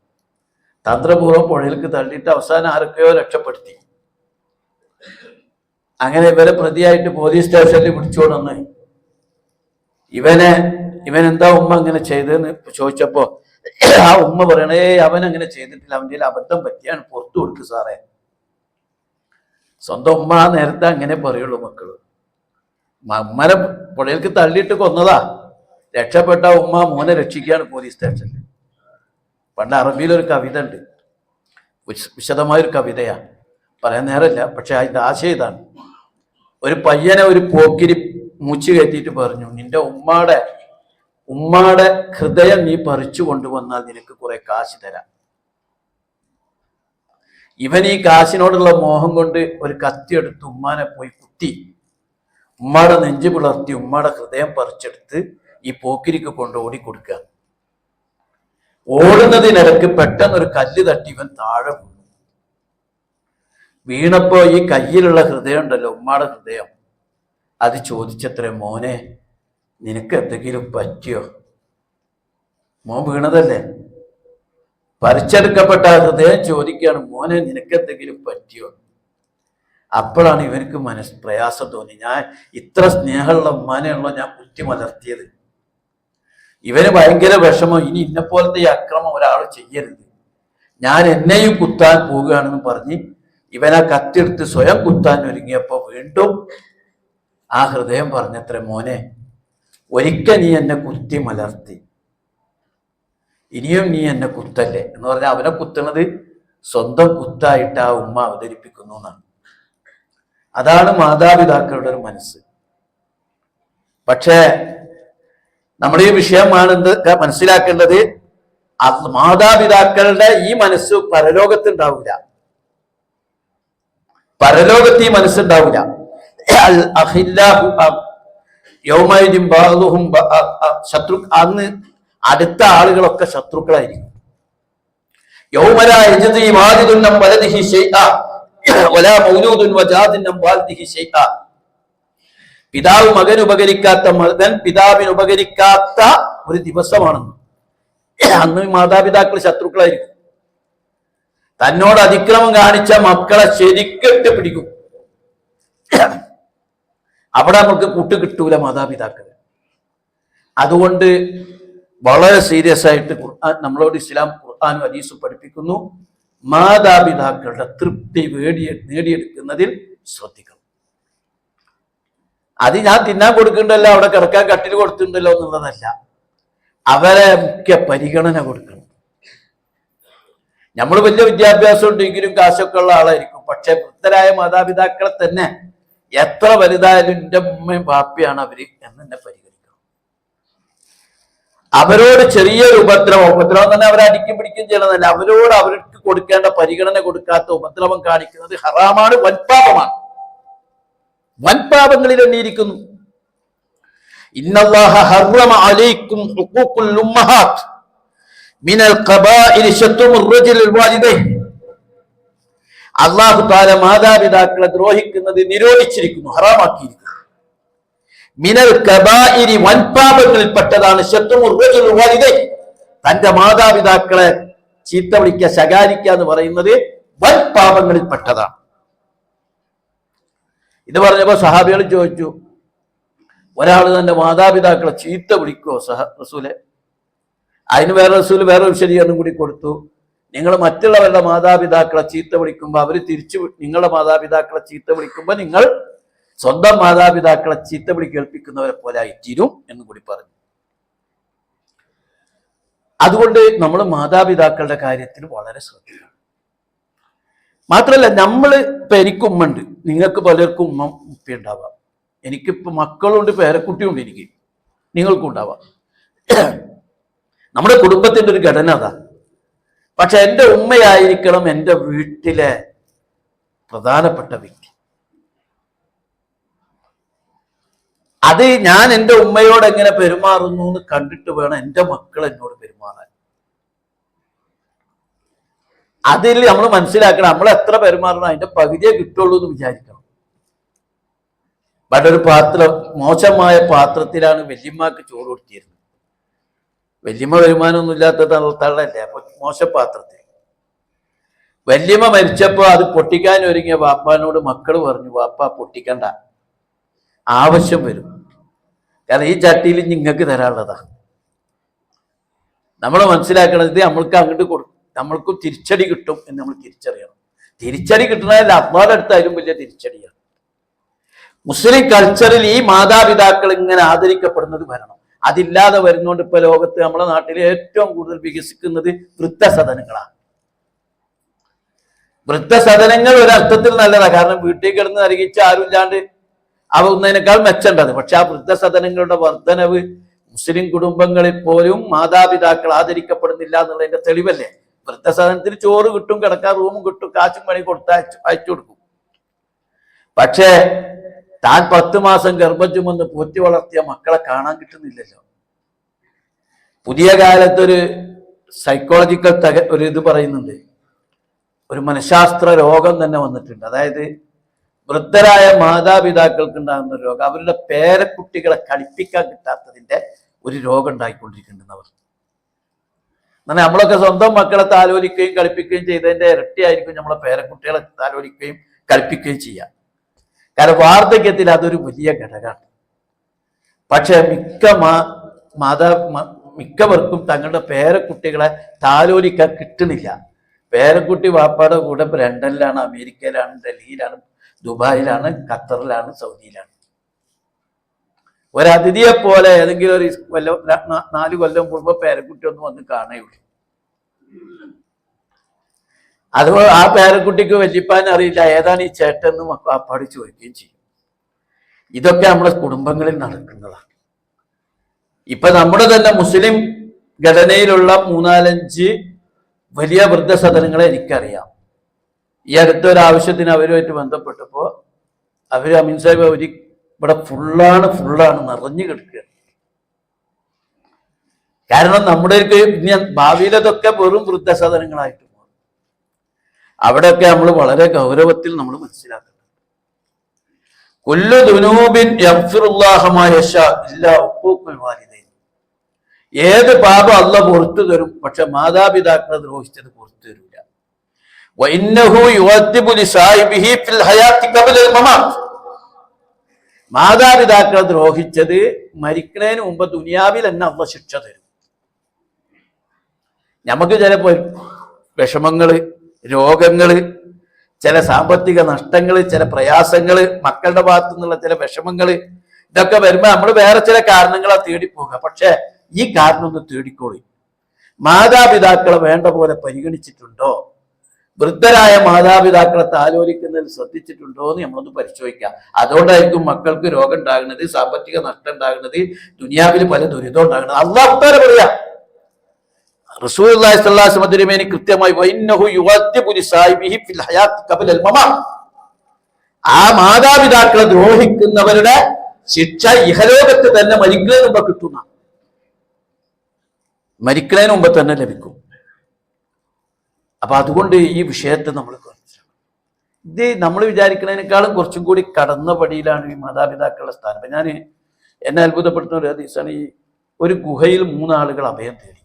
തന്ത്രപൂർവ്വം പുഴയിലേക്ക് തള്ളിയിട്ട് അവസാനം ആരൊക്കെയോ രക്ഷപ്പെടുത്തി. അങ്ങനെ ഇവരെ പ്രതിയായിട്ട് പോലീസ് സ്റ്റേഷനിൽ പിടിച്ചുകൊണ്ടെന്ന് ഇവൻ എന്താ ഉമ്മ അങ്ങനെ ചെയ്തതെന്ന് ചോദിച്ചപ്പോ ആ ഉമ്മ പറയണേ, അവൻ അങ്ങനെ ചെയ്തിട്ടില്ല, അവൻ്റെ അബദ്ധം പറ്റിയാണ്, പുറത്തു കൊടുക്ക് സാറേ. സ്വന്തം ഉമ്മ ആ നേരത്തെ അങ്ങനെ പറയുള്ളൂ മക്കള്. ഉമ്മനെ പുഴയിലേക്ക് തള്ളിയിട്ട് കൊന്നതാ, രക്ഷപ്പെട്ട ഉമ്മ മോനെ രക്ഷിക്കുകയാണ് പോലീസ് സ്റ്റേഷനിൽ. പണ്ട് അറബിയിലൊരു കവിത ഉണ്ട്, വിശദമായൊരു കവിതയാണ്, പറയാൻ നേരമില്ല, പക്ഷെ അതിൻ്റെ ആശയം ഇതാണ്. ഒരു പയ്യനെ ഒരു പോക്കിരി മൂച്ച് കയറ്റിയിട്ട് പറഞ്ഞു, നിന്റെ ഉമ്മാടെ ഹൃദയം നീ പറിച്ചു കൊണ്ടുവന്നാൽ നിനക്ക് കുറെ കാശ് തരാം. ഇവൻ ഈ കാശിനോടുള്ള മോഹം കൊണ്ട് ഒരു കത്തിയെടുത്ത് ഉമ്മാനെ പോയി കുത്തി, ഉമ്മാടെ നെഞ്ചു പിളർത്തി ഉമ്മാടെ ഹൃദയം പറിച്ചെടുത്ത് ഈ പോക്കിരിക്ക് കൊണ്ട് ഓടിക്കൊടുക്കുക. ഓടുന്നതിനിടക്ക് പെട്ടെന്നൊരു കല്ല് തട്ടി ഇവൻ താഴെ വീണു. വീണപ്പോ ഈ കയ്യിലുള്ള ഹൃദയം ഉണ്ടല്ലോ, ഉമ്മാടെ ഹൃദയം, അത് ചോദിച്ചത്രേ, മോനെ നിനക്ക് എന്തെങ്കിലും പറ്റിയോ? മോൻ വീണതല്ലേ, പറിച്ചെടുക്കപ്പെട്ട ഹൃദയം ചോദിക്കുകയാണ്, മോനെ നിനക്ക് എന്തെങ്കിലും പറ്റിയോ? അപ്പോഴാണ് ഇവനക്ക് പ്രയാസം തോന്നി, ഞാൻ ഇത്ര സ്നേഹമുള്ള ഉമ്മാനെയാണല്ലോ ഞാൻ കുത്തി മലർത്തിയത്. ഇവന് ഭയങ്കര വിഷമം, ഇനി ഇന്നെപ്പോലത്തെ ഈ അക്രമം ഒരാൾ ചെയ്യരുത്, ഞാൻ എന്നെയും കുത്താൻ പോവുകയാണെന്ന് പറഞ്ഞ് ഇവൻ ആ കത്തിയെടുത്ത് സ്വയം കുത്താൻ ഒരുങ്ങിയപ്പോ വീണ്ടും ആ ഹൃദയം പറഞ്ഞത്രേ, മോനെ ഒരിക്കൽ നീ എന്നെ കുത്തി മലർത്തി, ഇനിയും നീ എന്നെ കുത്തല്ലേ എന്ന് പറഞ്ഞാൽ അവനെ കുത്തുന്നത് സ്വന്തം കുത്തായിട്ട് ആ ഉമ്മ അവതരിപ്പിക്കുന്നു എന്നാണ്. അതാണ് മാതാപിതാക്കളുടെ ഒരു മനസ്സ്. പക്ഷേ നമ്മുടെ ഈ വിഷയമാണ് മനസ്സിലാക്കേണ്ടത്, മാതാപിതാക്കളുടെ ഈ മനസ്സ് പരലോകത്തുണ്ടാവില്ല. പരലോകത്ത് ഈ മനസ്സുണ്ടാവില്ല. ശത്രു അന്ന് അടുത്ത ആളുകളൊക്കെ ശത്രുക്കളായിരിക്കും. പിതാവ് മകൻ ഉപകരിക്കാത്ത, മകൻ പിതാവിന് ഉപകരിക്കാത്ത ഒരു ദിവസമാണെന്ന്. അന്ന് മാതാപിതാക്കൾ ശത്രുക്കളായിരിക്കും. തന്നോട് അതിക്രമം കാണിച്ച മക്കളെ ശരിക്കിട്ട് പിടിക്കും. അവിടെ നമുക്ക് കൂട്ടുകിട്ടൂല മാതാപിതാക്കൾ. അതുകൊണ്ട് വളരെ സീരിയസ് ആയിട്ട് നമ്മളോട് ഇസ്ലാം ഖുർആനും ഹദീസും പഠിപ്പിക്കുന്നു, മാതാപിതാക്കളുടെ തൃപ്തി നേടിയെടുക്കുന്നതിൽ ശ്രദ്ധിക്കണം. അത് ഞാൻ തിന്നാൻ കൊടുക്കണ്ടല്ലോ, അവിടെ കിടക്കാൻ കട്ടിൽ കൊടുത്തിട്ടുണ്ടല്ലോ എന്നുള്ളതല്ല, അവരെ മുഖ്യ പരിഗണന കൊടുക്കണം. നമ്മൾ വലിയ വിദ്യാഭ്യാസം ഉണ്ടെങ്കിലും കാശൊക്കെ ഉള്ള ആളായിരിക്കും, പക്ഷെ വൃദ്ധരായ മാതാപിതാക്കളെ തന്നെ എത്ര വലുതായാലും എൻ്റെ ഉമ്മയും ബാപ്പയാണ് അവര് എന്നെ പരിഗണിക്കണം. അവരോട് ചെറിയൊരു ഉപദ്രവം തന്നെ അവരെ അടിക്കും പിടിക്കും ചെയ്യണമെന്നല്ല, അവരോട് അവർക്ക് കൊടുക്കേണ്ട പരിഗണന കൊടുക്കാത്ത ഉപദ്രവം കാണിക്കുന്നത് ഹറാമാണ്, വൻപാപമാണ്. വൻപാപങ്ങളിൽ എണ്ണിയിരിക്കുന്നു. ഇന്നല്ലാഹ ഹറമ അലൈക്കും ഹുഖൂഖുൽ ഉമ്മഹാത്ത് മിനൽ ഖബാഇരി ശത്മുർ റജുലിൽ വാലിദൈഹി. അല്ലാഹു തആല മാതാപിതാക്കളെ ദ്രോഹിക്കുന്നത് നിരോധിച്ചിരിക്കുന്നു, ഹറാമാക്കിയിരിക്കുന്നു. മിനൽ കബാഇരി, വൻപാപങ്ങളിൽപ്പെട്ടതാണ് ശത്മുർ റജുലിൽ വാലിദൈഹി, തന്റെ മാതാപിതാക്കളെ ചീത്ത വിളിക്കുക, ശകാരിക്കുക എന്ന് പറയുന്നത് വൻപാപങ്ങളിൽപ്പെട്ടതാണ്. ഇത് പറഞ്ഞപ്പോ സഹാബികൾ ചോദിച്ചു, ഒരാൾ തന്റെ മാതാപിതാക്കളെ ചീത്ത വിളിക്കുവോ റസൂലെ? അതിന് റസൂൽ വേറെ വിശദീകരണം കൂടി കൊടുത്തു. നിങ്ങൾ മറ്റുള്ളവരുടെ മാതാപിതാക്കളെ ചീത്ത വിളിക്കുമ്പോൾ അവർ തിരിച്ചു നിങ്ങളുടെ മാതാപിതാക്കളെ ചീത്ത വിളിക്കുമ്പോൾ നിങ്ങൾ സ്വന്തം മാതാപിതാക്കളെ ചീത്ത വിളി കേൾപ്പിക്കുന്നവരെ പോലെ ആയിത്തീരും എന്ന് കൂടി പറഞ്ഞു. അതുകൊണ്ട് നമ്മൾ മാതാപിതാക്കളുടെ കാര്യത്തിൽ വളരെ ശ്രദ്ധിക്കണം. മാത്രമല്ല, ഇപ്പൊ എനിക്ക് ഉമ്മ ഉണ്ട്, നിങ്ങൾക്ക് പലർക്കും ഉമ്മ ഉപ്പ ഉണ്ടാവാം. എനിക്കിപ്പോ മക്കളുണ്ട്, പേരക്കുട്ടിയുണ്ട്, എനിക്ക് നിങ്ങൾക്കും ഉണ്ടാവാം. നമ്മുടെ കുടുംബത്തിന്റെ ഒരു ഘടന അതാ. പക്ഷെ എൻ്റെ ഉമ്മയായിരിക്കണം എൻ്റെ വീട്ടിലെ പ്രധാനപ്പെട്ട വ്യക്തി. അത് ഞാൻ എൻ്റെ ഉമ്മയോട് എങ്ങനെ പെരുമാറുന്നു എന്ന് കണ്ടിട്ട് വേണം എൻ്റെ മക്കൾ എന്നോട് പെരുമാറാൻ. അതിൽ നമ്മൾ മനസ്സിലാക്കണം, നമ്മൾ എത്ര പെരുമാറണം അതിന്റെ പകുതിയെ കിട്ടുള്ളൂ എന്ന് വിചാരിക്കണം. പണ്ടൊരു മോശമായ പാത്രത്തിലാണ് വല്യമ്മക്ക് ചോറ് കൊടുത്തിരുന്നത്. വല്യമ്മ വരുമാനമൊന്നും ഇല്ലാത്ത തള്ളല്ലേ, അപ്പൊ മോശപാത്രത്തിൽ. വല്യമ്മ മരിച്ചപ്പോ അത് പൊട്ടിക്കാൻ ഒരുങ്ങിയ വാപ്പാനോട് മക്കൾ പറഞ്ഞു, വാപ്പ പൊട്ടിക്കണ്ട, ആവശ്യം വരും, കാരണം ഈ ചട്ടിയിൽ നിങ്ങൾക്ക് തരാനുള്ളതാ. നമ്മൾ മനസ്സിലാക്കണത് നമ്മൾക്ക് അങ്ങോട്ട് കൊടുക്കും, നമ്മൾക്കും തിരിച്ചടി കിട്ടും എന്ന് നമ്മൾ തിരിച്ചറിയണം. തിരിച്ചടി കിട്ടണതല്ല, അള്ളാഹുവിന്റെ അടുത്തായാലും വലിയ തിരിച്ചടിയാണ്. മുസ്ലിം കൾച്ചറിൽ ഈ മാതാപിതാക്കൾ ഇങ്ങനെ ആദരിക്കപ്പെടുന്നത് വരണം. അതില്ലാതെ വരുന്നോണ്ട് ഇപ്പൊ ലോകത്ത് നമ്മുടെ നാട്ടിൽ ഏറ്റവും കൂടുതൽ വികസിക്കുന്നത് വൃദ്ധസദനങ്ങളാണ്. വൃദ്ധസദനങ്ങൾ ഒരർത്ഥത്തിൽ നല്ലതാണ്, കാരണം വീട്ടിൽ കിടന്ന് നരകിച്ച് ആരുമില്ലാണ്ട് ആവുന്നതിനേക്കാൾ മെച്ചണ്ടത്. പക്ഷെ ആ വൃദ്ധസദനങ്ങളുടെ വർധനവ് മുസ്ലിം കുടുംബങ്ങളിൽ പോലും മാതാപിതാക്കൾ ആദരിക്കപ്പെടുന്നില്ല എന്നുള്ളതിന്റെ തെളിവല്ലേ. വൃദ്ധസദനത്തിൽ ചോറ് കിട്ടും, കിടക്കാൻ റൂമും കിട്ടും, കാശും പണി അയച്ചു കൊടുക്കും. പക്ഷേ താൻ 10 മാസം ഗർഭം ചുമന്ന് പോറ്റി വളർത്തിയ മക്കളെ കാണാൻ കിട്ടുന്നില്ലല്ലോ. പുതിയ കാലത്തൊരു സൈക്കോളജിക്കൽ ഒരു ഇത് പറയുന്നുണ്ട്, ഒരു മനഃശാസ്ത്ര രോഗം തന്നെ വന്നിട്ടുണ്ട്. അതായത് വൃദ്ധരായ മാതാപിതാക്കൾക്ക് ഉണ്ടാകുന്ന ഒരു രോഗം, അവരുടെ പേരക്കുട്ടികളെ കളിപ്പിക്കാൻ കിട്ടാത്തതിന്റെ ഒരു രോഗം ഉണ്ടായിക്കൊണ്ടിരിക്കുന്നുണ്ടെന്നവർ. എന്നാൽ നമ്മളൊക്കെ സ്വന്തം മക്കളെ താലോലിക്കുകയും കളിപ്പിക്കുകയും ചെയ്തതിന്റെ ഇരട്ടിയായിരിക്കും നമ്മളെ പേരക്കുട്ടികളെ താലോലിക്കുകയും കളിപ്പിക്കുകയും ചെയ്യാം. കാരണം വാർദ്ധക്യത്തിൽ അതൊരു വലിയ ഘടകമാണ്. പക്ഷെ മിക്കവർക്കും തങ്ങളുടെ പേരക്കുട്ടികളെ താലോലിക്കാൻ കിട്ടുന്നില്ല. പേരക്കുട്ടി വാപ്പാടെ കൂടെ ലണ്ടനിലാണ്, അമേരിക്കയിലാണ്, ഡൽഹിയിലാണ്, ദുബായിലാണ്, ഖത്തറിലാണ്, സൗദിയിലാണ്. ഒരതിഥിയെ പോലെ ഏതെങ്കിലും ഒരു 4 കൊല്ലം കൂടുമ്പോൾ പേരക്കുട്ടി ഒന്ന് വന്ന് കാണുകയുള്ളൂ. അതുപോലെ ആ പേരക്കുട്ടിക്ക് വല്യപ്പാൻ അറിയില്ല ഏതാണ് ഈ ചേട്ടെന്ന് വാപ്പാട് ചോദിക്കുകയും ചെയ്യും. ഇതൊക്കെ നമ്മുടെ കുടുംബങ്ങളിൽ നടക്കുന്നതാണ്. ഇപ്പൊ നമ്മുടെ തന്നെ മുസ്ലിം ഘടനയിലുള്ള 3-4-5 വലിയ വൃദ്ധസദനങ്ങളെ എനിക്കറിയാം. ഈ അടുത്തൊരാവശ്യത്തിന് അവരുമായിട്ട് ബന്ധപ്പെട്ടപ്പോൾ അവർ അമീൻ സാഹിബ് ഇവിടെ ഫുള്ളാണ് നിറഞ്ഞു കിടക്കുക. കാരണം നമ്മുടെ ഭാവിയിലതൊക്കെ വെറും വൃദ്ധസദനങ്ങളായിട്ട് മാറും. അവിടെയൊക്കെ നമ്മൾ വളരെ ഗൗരവത്തിൽ നമ്മൾ മനസ്സിലാക്കണം. കുല്ലു ദുനൂബിൻ യഗ്ഫിറുല്ലാഹു മാ യശാ ഇല്ലാ ഉഖൂഖുൽ വാലിദൈൻ. ഏത് പാപം അല്ലാഹ് പുറത്തു തരും, പക്ഷെ മാതാപിതാക്കളെ ദ്രോഹിച്ചത് പുറത്തു തരില്ല. വഇന്നഹു യുഅദ്ദിബു ലിസാഹിബിഹി ഫിൽ ഹയാത്തി ഖബ്ലൽ മമാത്ത്. മാതാപിതാക്കളെ ദ്രോഹിച്ചത് മരിക്കുന്നതിന് മുമ്പ് ദുനിയാവിൽ തന്നെ അല്ലാഹ് ശിക്ഷ തരും. നമുക്ക് ചിലപ്പോൾ വിഷമങ്ങള്, രോഗങ്ങള്, ചില സാമ്പത്തിക നഷ്ടങ്ങള്, ചില പ്രയാസങ്ങള്, മക്കളുടെ ഭാഗത്തു നിന്നുള്ള ചില വിഷമങ്ങള്, ഇതൊക്കെ വരുമ്പോ നമ്മൾ വേറെ ചില കാരണങ്ങളാ തേടിപ്പോകുക. പക്ഷെ ഈ കാരണം ഒന്ന് തേടിക്കോളി. മാതാപിതാക്കളെ വേണ്ട പോലെ പരിഗണിച്ചിട്ടുണ്ടോ, വൃദ്ധരായ മാതാപിതാക്കളെ താലോലിക്കുന്നതിൽ ശ്രദ്ധിച്ചിട്ടുണ്ടോ എന്ന് നമ്മളൊന്ന് പരിശോധിക്കാം. അതുകൊണ്ടായിരിക്കും മക്കൾക്ക് രോഗം ഉണ്ടാകുന്നത്, സാമ്പത്തിക നഷ്ടം ഉണ്ടാകുന്നത്, ദുനിയാവിൽ പല ദുരിതം ഉണ്ടാകുന്നത്. അല്ലാഹു തആല പറയാ, റസൂലുള്ളാഹി സ്വല്ലല്ലാഹു അലൈഹി വസല്ലം തിരുമേനി കൃത്യമായി വഇന്നഹു യുഅദ്ദിബു ലിസാഹിബിഹി ഫിൽ ഹയാത്തി ഖബ്ലൽ മമാത്ത്. ആ മാതാപിതാക്കളെ ദ്രോഹിക്കുന്നവരുടെ ശിക്ഷ ഇഹലോകത്ത് തന്നെ മരിക്കുന്നതിന് മുമ്പ് കിട്ടുന്ന, മരിക്കുന്നതിന് മുമ്പ് തന്നെ ലഭിക്കും. അപ്പൊ അതുകൊണ്ട് ഈ വിഷയത്തെ നമ്മൾ ഇത് നമ്മൾ വിചാരിക്കുന്നതിനേക്കാളും കുറച്ചും കൂടി കടന്ന പടിയിലാണ് ഈ മാതാപിതാക്കളുടെ സ്ഥാനം. എന്നെ അത്ഭുതപ്പെടുത്തുന്ന ഒരു ഹദീസാണ്, ഈ ഒരു ഗുഹയിൽ 3 ആളുകൾ അഭയം തേടി.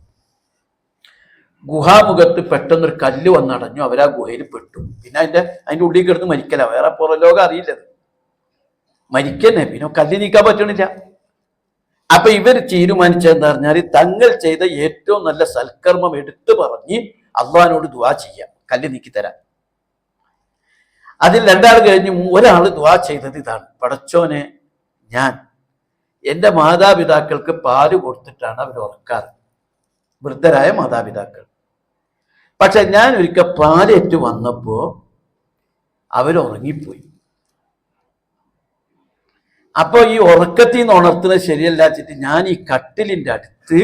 ഗുഹാമുഖത്ത് പെട്ടെന്നൊരു കല്ല് വന്നടഞ്ഞു, അവരാ ഗുഹയിൽ പെട്ടു. പിന്നെ അതിന്റെ ഉള്ളിൽ കിടന്ന് മരിക്കല, വേറെ പുറലോകം അറിയില്ലത്, മരിക്കന്നെ. പിന്നെ കല്ല് നീക്കാൻ പറ്റണില്ല. അപ്പൊ ഇവർ തീരുമാനിച്ചതെന്താ പറഞ്ഞാൽ, തങ്ങൾ ചെയ്ത ഏറ്റവും നല്ല സൽക്കർമ്മം എടുത്തു പറഞ്ഞ് അള്ളാഹിനോട് ദുആ ചെയ്യാം, കല്ല് നീക്കി തരാൻ. അതിൽ 2 ആൾ കഴിഞ്ഞ് ഒരാൾ ദുആ ചെയ്തത് ഇതാണ്: പടച്ചോനെ, ഞാൻ എൻ്റെ മാതാപിതാക്കൾക്ക് പാല് കൊടുത്തിട്ടാണ് അവർ ഉറക്കാറ്, വൃദ്ധരായ മാതാപിതാക്കൾ. പക്ഷെ ഞാൻ ഒരിക്കൽ പാലേറ്റ് വന്നപ്പോ അവരുറങ്ങിപ്പോയി. അപ്പൊ ഈ ഉറക്കത്തിൽ നിന്ന് ഉണർത്തുന്നത് ശരിയല്ല വെച്ചിട്ട് ഞാൻ ഈ കട്ടിലിന്റെ അടുത്ത്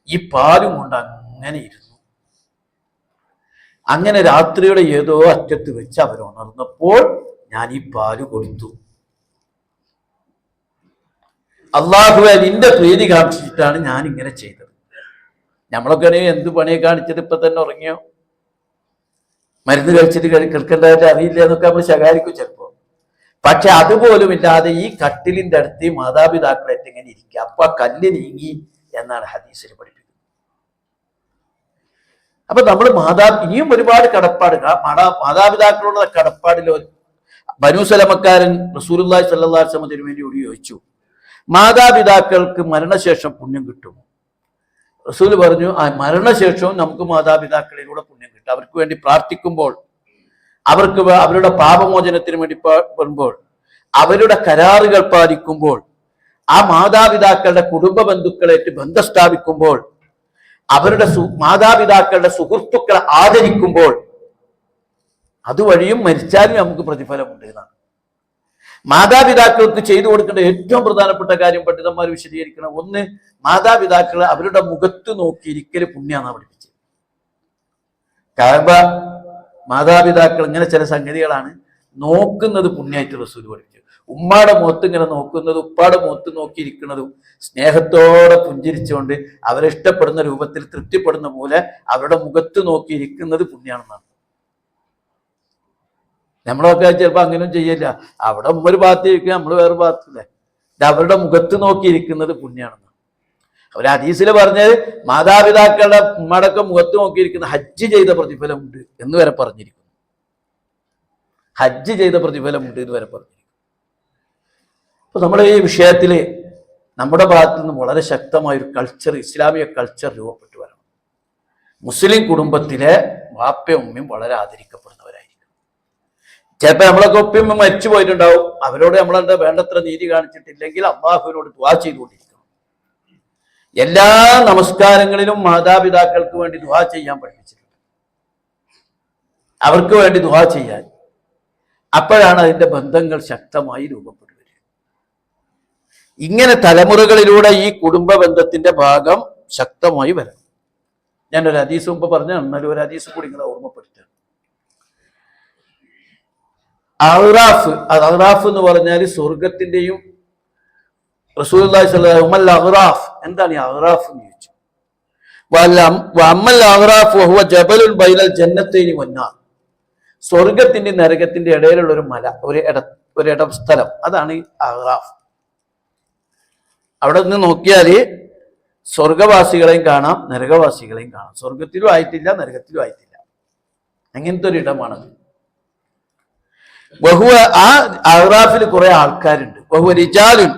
ഈ പാലും കൊണ്ട് അങ്ങനെ ഇരുന്നു. അങ്ങനെ രാത്രിയുടെ ഏതോ അറ്റത്ത് വെച്ച് അവരുണർന്നപ്പോൾ ഞാൻ ഈ പാല് കൊടുത്തു. അള്ളാഹുവേ, നിന്റെ പ്രീതി കാണിച്ചിട്ടാണ് ഞാൻ ഇങ്ങനെ ചെയ്തത്. നമ്മളൊക്കെ എന്ത് പണിയെ കാണിച്ചത്, ഇപ്പൊ തന്നെ ഉറങ്ങിയോ, മരുന്ന് കഴിച്ചിട്ട് കിടക്കേണ്ടതായിട്ട് അറിയില്ല എന്നൊക്കെ നമ്മൾ ശകാരിക്കും ചിലപ്പോ. പക്ഷെ അതുപോലും ഇല്ലാതെ ഈ കട്ടിലിന്റെ അടുത്ത് ഈ മാതാപിതാക്കളായിട്ട് ഇങ്ങനെ ഇരിക്കുക. അപ്പൊ ആ കല്ല് നീങ്ങി എന്നാണ് ഹദീസിൽ പഠിപ്പിക്കുന്നത്. അപ്പൊ നമ്മൾ ഇനിയും ഒരുപാട് കടപ്പാട്, മാതാപിതാക്കളുടെ കടപ്പാടിലോ. ബനൂ സലമക്കാരൻ റസൂലുള്ളാഹി സ്വല്ലല്ലാഹു അലൈഹി വസല്ലം തിരുമേനിയോട് ചോദിച്ചു, മാതാപിതാക്കൾക്ക് മരണശേഷം പുണ്യം കിട്ടുമോ? റസൂൽ പറഞ്ഞു, ആ മരണശേഷവും നമുക്ക് മാതാപിതാക്കളിലൂടെ പുണ്യം കിട്ടും. അവർക്ക് വേണ്ടി പ്രാർത്ഥിക്കുമ്പോൾ, അവർക്ക് അവരുടെ പാപമോചനത്തിന് വേണ്ടി വരുമ്പോൾ, അവരുടെ കരാറുകൾ പാലിക്കുമ്പോൾ, ആ മാതാപിതാക്കളുടെ കുടുംബ ബന്ധുക്കളായിട്ട് ബന്ധം സ്ഥാപിക്കുമ്പോൾ, അവരുടെ മാതാപിതാക്കളുടെ സുഹൃത്തുക്കളെ ആദരിക്കുമ്പോൾ, അതുവഴിയും മരിച്ചാലും നമുക്ക് പ്രതിഫലമുണ്ട് എന്നാണ്. മാതാപിതാക്കൾക്ക് ചെയ്തു കൊടുക്കേണ്ട ഏറ്റവും പ്രധാനപ്പെട്ട കാര്യം പണ്ഡിതന്മാർ വിശദീകരിക്കണം. ഒന്ന്, മാതാപിതാക്കളെ അവരുടെ മുഖത്ത് നോക്കിയിരിക്കല് പുണ്യാന്നാ പഠിപ്പിച്ചത്. കാരണം മാതാപിതാക്കൾ ഇങ്ങനെ ചില സംഗതികളാണ് നോക്കുന്നത് പുണ്യായിട്ട് റസൂൽ പഠിപ്പിച്ചു. ഉമ്മാടെ മുഖത്ത് ഇങ്ങനെ നോക്കുന്നത്, ഉപ്പാടെ മുഖത്ത് നോക്കിയിരിക്കുന്നതും, സ്നേഹത്തോടെ പുഞ്ചിരിച്ചുകൊണ്ട് അവരെ ഇഷ്ടപ്പെടുന്ന രൂപത്തിൽ തൃപ്തിപ്പെടുന്ന പോലെ അവരുടെ മുഖത്ത് നോക്കിയിരിക്കുന്നത് പുണ്യാണെന്നാണ്. നമ്മളൊക്കെ ചിലപ്പോൾ അങ്ങനെയും ചെയ്യില്ല. അവിടെ ഒരു ഭാഗത്ത് ഇരിക്കുക, നമ്മൾ വേറെ ഭാഗത്തില്ലേ. ഇത് അവരുടെ മുഖത്ത് നോക്കിയിരിക്കുന്നത് പുണ്യാണെന്ന് അവർ ഹദീസിൽ പറഞ്ഞത്. മാതാപിതാക്കളുടെ ഉമ്മടക്ക മുഖത്ത് നോക്കിയിരിക്കുന്ന ഹജ്ജ് ചെയ്ത പ്രതിഫലമുണ്ട് എന്ന് വരെ പറഞ്ഞിരിക്കുന്നു. ഹജ്ജ് ചെയ്ത പ്രതിഫലമുണ്ട് എന്ന് വരെ പറഞ്ഞിരിക്കുന്നു. അപ്പൊ നമ്മുടെ ഈ വിഷയത്തിൽ നമ്മുടെ ഭാഗത്തു നിന്ന് വളരെ ശക്തമായൊരു കൾച്ചർ, ഇസ്ലാമിക കൾച്ചർ രൂപപ്പെട്ടു വരണം. മുസ്ലിം കുടുംബത്തിലെ വാപ്പയും ഉമ്മയും വളരെ ആദരിക്കപ്പെടുന്നവരായിരിക്കും. ചിലപ്പോൾ നമ്മളൊക്കെ ഒപ്പം മരിച്ചു പോയിട്ടുണ്ടാവും. അവരോട് നമ്മളെന്താ വേണ്ടത്ര നീതി കാണിച്ചിട്ടില്ലെങ്കിൽ അല്ലാഹുവിനോട് ദുആ ചെയ്തുകൊണ്ടിരിക്കണം. എല്ലാ നമസ്കാരങ്ങളിലും മാതാപിതാക്കൾക്ക് വേണ്ടി ദുആ ചെയ്യാൻ പഠിപ്പിച്ചിട്ടുണ്ട്. അവർക്ക് വേണ്ടി ദുആ ചെയ്യാൻ. അപ്പോഴാണ് അതിന്റെ ബന്ധങ്ങൾ ശക്തമായി രൂപപ്പെട്ടു വരിക. ഇങ്ങനെ തലമുറകളിലൂടെ ഈ കുടുംബ ബന്ധത്തിന്റെ ഭാഗം ശക്തമായി വരണം. ഞാനൊരു ഹദീസ് മുമ്പ് പറഞ്ഞു, എന്നാലും ഒരു ഹദീസ് കൂടി ഇങ്ങനെ ഓർമ്മപ്പെടുത്തുക. അഗ്റാഫ്, അഗ്റാഫ് എന്ന് പറഞ്ഞാൽ സ്വർഗത്തിന്റെയും റസൂലുള്ളാഹി സ്വല്ലല്ലാഹു അലൈഹി വസല്ലം അഗ്റാഫ്, എന്താണ് ഈ അഗ്റാഫ് എന്ന് ചോദിച്ചു. വഅമ്മൽ അഗ്റാഫ് വഹുവ ജബലുൻ ബൈനൽ ജന്നത്തൈനി വന്നാർ, സ്വർഗത്തിന്റെ നരകത്തിന്റെ ഇടയിലുള്ള ഒരു മല, ഒരു ഇട സ്ഥലം, അതാണ് ഈ അഗ്റാഫ്. അവിടെ നിന്ന് നോക്കിയാല് സ്വർഗവാസികളെയും കാണാം, നരകവാസികളെയും കാണാം. സ്വർഗത്തിലും ആയിട്ടില്ല, നരകത്തിലും ആയിട്ടില്ല, അങ്ങനത്തെ ഒരു ഇടമാണത്. വഹുവ, ആ അഗ്റാഫിൽ കുറെ ആൾക്കാരുണ്ട്. വഹുവ റിജാലുൻ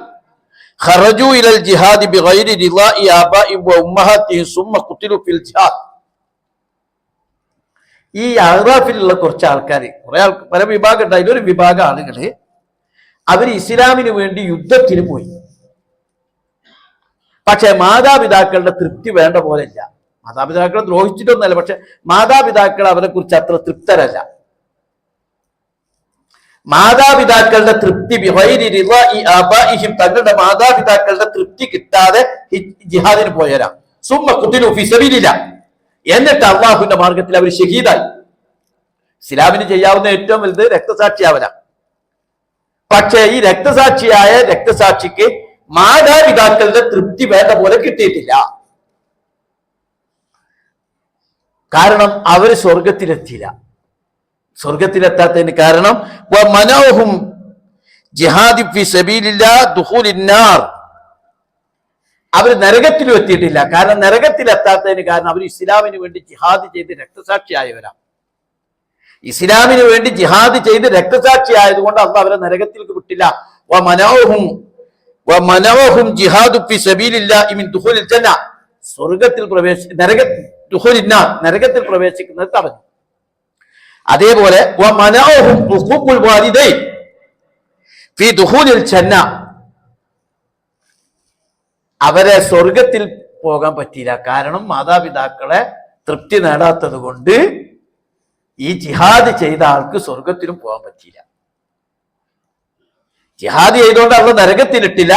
ഖറജു ഇലൽ ജിഹാദി ബിഗൈരി റിളാഇ ആബാഇഹിം വ ഉമ്മഹാതിഹിം സുമ്മ ഖുതിലു ഫിൽ ജിഹാദ്. ഈ അഗ്റാഫിലുള്ള കുറച്ച് ആൾക്കാർ, പല വിഭാഗം ഉണ്ട്. അതിലൊരു വിഭാഗം ആളുകള് അവർ ഇസ്ലാമിന് വേണ്ടി യുദ്ധത്തിന് പോയി. പക്ഷെ മാതാപിതാക്കളുടെ തൃപ്തി വേണ്ട പോലെ ഇല്ല. മാതാപിതാക്കളെ ദ്രോഹിച്ചിട്ടൊന്നല്ല, പക്ഷെ മാതാപിതാക്കൾ അവരെ കുറിച്ച് അത്ര തൃപ്തരല്ല. മാതാപിതാക്കളുടെ തൃപ്തി തങ്ങളുടെ മാതാപിതാക്കളുടെ തൃപ്തി കിട്ടാതെ ജിഹാദിന് പോയവരാ. സുമ്മ ഖുതിലു ഫീ സബീലില്ലാഹ്, എന്നിട്ട് അള്ളാഹുവിന്റെ മാർഗത്തിൽ അവർ ഷഹീദായി. ഇസ്ലാമിന് ചെയ്യാവുന്ന ഏറ്റവും വലുത് രക്തസാക്ഷിയാവല. പക്ഷേ ഈ രക്തസാക്ഷിക്ക് മാതാപിതാക്കളുടെ തൃപ്തി വേണ്ട പോലെ കിട്ടിയിട്ടില്ല. കാരണം അവര് സ്വർഗത്തിലെത്തിയില്ല. സ്വർഗത്തിലെത്താത്തതിന് കാരണം വമനഉഹും ജിഹാദി ഫീ സബീലില്ലാഹ് ദുഖൂലിൻ നാർ, അവർ നരകത്തിലും എത്തിയിട്ടില്ല. കാരണം നരകത്തിലെത്താത്തതിന് കാരണം അവർ ഇസ്ലാമിന് വേണ്ടി ജിഹാദ് ചെയ്ത് രക്തസാക്ഷിയായവരാണ്. ഇസ്ലാമിന് വേണ്ടി ജിഹാദ് ചെയ്ത് രക്തസാക്ഷി ആയതുകൊണ്ട് അള്ളാഹു അവരെ നരകത്തിലേക്ക് വിട്ടില്ല. വമനഉഹും ജിഹാദു ഫീ സബീലില്ലാഹി മിൻ ദുഖൂലിൽ ജന്ന, സ്വർഗത്തിൽ നരകത്തിൽ പ്രവേശിക്കുന്നത് തടഞ്ഞു. അതേപോലെ വമനഉഹും ഹുഖൂഖുൽ വാലിദൈൻ ഫീ ദുഖൂലിൽ ജന്ന, അവരെ സ്വർഗത്തിൽ പോകാൻ പറ്റിയില്ല. കാരണം മാതാപിതാക്കളെ തൃപ്തി നേടാത്തത് കൊണ്ട് ഈ ജിഹാദ് ചെയ്ത ആൾക്ക് സ്വർഗത്തിലും പോകാൻ പറ്റിയില്ല. ജിഹാദ് ചെയ്തുകൊണ്ട് അവൾ നരകത്തിലിട്ടില്ല,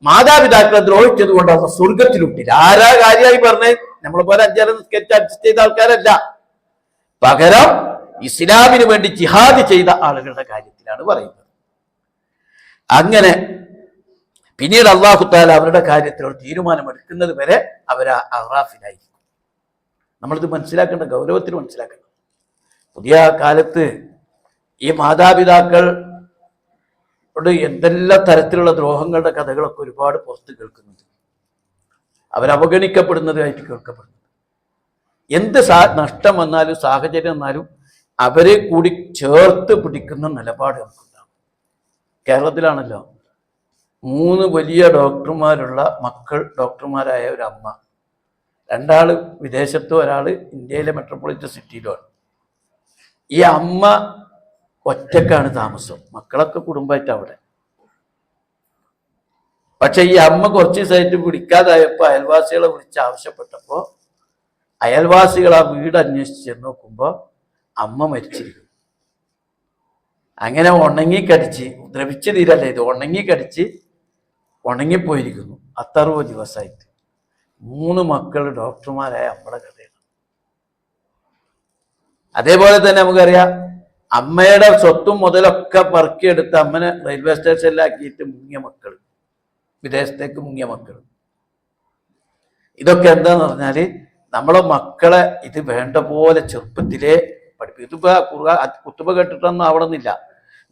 മാതാപിതാക്കളെ ദ്രോഹിച്ചത് കൊണ്ട് അവൾ സ്വർഗത്തിലിട്ടില്ല. ആരാ കാര്യമായി പറഞ്ഞേ? നമ്മളെ പോലെ അഞ്ചാറ് സ്കെച്ച് അഡ്ജസ്റ്റ് ചെയ്ത ആൾക്കാരല്ല. പകരം ഇസ്ലാമിന് വേണ്ടി ജിഹാദ് ചെയ്ത ആളുകളുടെ കാര്യത്തിലാണ് പറയുന്നത്. അങ്ങനെ പിന്നീട് അല്ലാഹു തആല അവരുടെ കാര്യത്തിൽ ഒരു തീരുമാനമെടുക്കുന്നത് വരെ അവർ അഗ്റാഫിലായിരിക്കും. നമ്മളിത് മനസ്സിലാക്കേണ്ട, ഗൗരവത്തിൽ മനസ്സിലാക്കണം. പുതിയ കാലത്ത് ഈ മാതാപിതാക്കളോട് എന്തെല്ലാം തരത്തിലുള്ള ദ്രോഹങ്ങളുടെ കഥകളൊക്കെ ഒരുപാട് പുറത്ത് കേൾക്കുന്നുണ്ട്. അവരവഗണിക്കപ്പെടുന്നതായിട്ട് കേൾക്കപ്പെടുന്നത്. എന്ത് നഷ്ടം വന്നാലും സാഹചര്യം വന്നാലും അവരെ കൂടി ചേർത്ത് പിടിക്കുന്ന നിലപാട് നമുക്കുണ്ടാകും. കേരളത്തിലാണല്ലോ 3 വലിയ ഡോക്ടർമാരായ ഒരു അമ്മ, 2 ആള് വിദേശത്തും 1 ആള് ഇന്ത്യയിലെ മെട്രോപൊളിറ്റൻ സിറ്റിയിലുമാണ്. ഈ അമ്മ ഒറ്റക്കാണ് താമസം, മക്കളൊക്കെ കുടുംബമായിട്ട് അവിടെ. പക്ഷെ ഈ അമ്മ കുറച്ച് ദിവസമായിട്ട് പിടിക്കാതായപ്പോൾ അയൽവാസികളെ വിളിച്ച് ആവശ്യപ്പെട്ടപ്പോൾ അയൽവാസികൾ ആ വീട് അന്വേഷിച്ച് ചെന്ന് നോക്കുമ്പോൾ അമ്മ മരിച്ചിരിക്കുന്നു. അങ്ങനെ ഉണങ്ങിക്കടിച്ച്, ദ്രവിച്ച് തീരല്ല ഇത്, ഉണങ്ങിപ്പോയിരിക്കുന്നു. 60 ദിവസമായിട്ട് 3 മക്കൾ ഡോക്ടർമാരായ അമ്മയുടെ കഥയാണ്. അതേപോലെ തന്നെ നമുക്കറിയാം, അമ്മയുടെ സ്വത്തും മുതലൊക്കെ പറക്കിയെടുത്ത് അമ്മനെ റെയിൽവേ സ്റ്റേഷനിലാക്കിയിട്ട് മുങ്ങിയ മക്കൾ, വിദേശത്തേക്ക് മുങ്ങിയ മക്കൾ. ഇതൊക്കെ എന്താന്ന് പറഞ്ഞാല് നമ്മളെ മക്കളെ ഇത് വേണ്ട പോലെ ചെറുപ്പത്തിലേ പഠിപ്പിക്കും. ഇതിപ്പോ കുത്തുബ കേട്ടിട്ടൊന്നും ആവണമെന്നില്ല.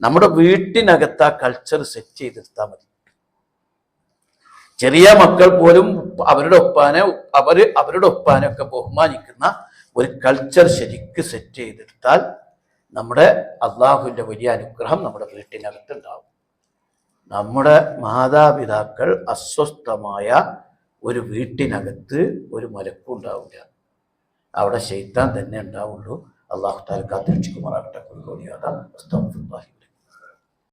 നമ്മുടെ വീട്ടിനകത്ത് ആ കൾച്ചർ സെറ്റ് ചെയ്തെടുത്താൽ മതി. ചെറിയ മക്കൾ പോലും അവരുടെ ഒപ്പാനൊക്കെ ബഹുമാനിക്കുന്ന ഒരു കൾച്ചർ ശരിക്ക് സെറ്റ് ചെയ്തെടുത്താൽ നമ്മുടെ അള്ളാഹുവിൻ്റെ വലിയ അനുഗ്രഹം നമ്മുടെ വീട്ടിനകത്ത് ഉണ്ടാവും. നമ്മുടെ മാതാപിതാക്കൾ അസ്വസ്ഥമായ ഒരു വീട്ടിനകത്ത് ഒരു മലക്കും ഉണ്ടാവില്ല. അവിടെ ശൈത്താൻ തന്നെ ഉണ്ടാവുള്ളൂ. അള്ളാഹു തആല കാത്തുരക്ഷിക്കുമാറാകട്ടെ.